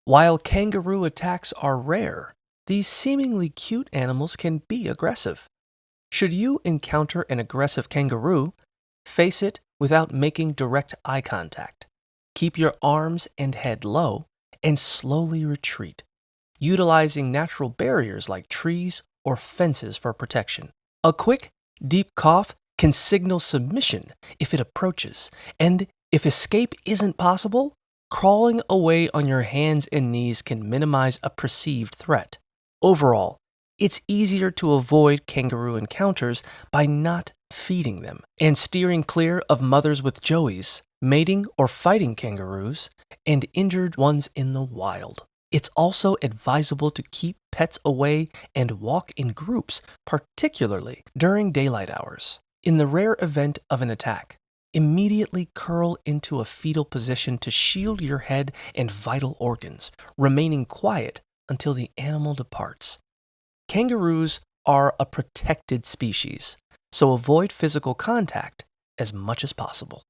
While kangaroo attacks are rare, these seemingly cute animals can be aggressive. Should you encounter an aggressive kangaroo, face it without making direct eye contact. Keep your arms and head low and slowly retreat, utilizing natural barriers like trees or fences for protection. A quick, deep cough can signal submission if it approaches, and if escape isn't possible, crawling away on your hands and knees can minimize a perceived threat. Overall, it's easier to avoid kangaroo encounters by not feeding them and steering clear of mothers with joeys, mating or fighting kangaroos, and injured ones in the wild. It's also advisable to keep pets away and walk in groups, particularly during daylight hours. In the rare event of an attack, immediately curl into a fetal position to shield your head and vital organs, remaining quiet until the animal departs. Kangaroos are a protected species, so avoid physical contact as much as possible.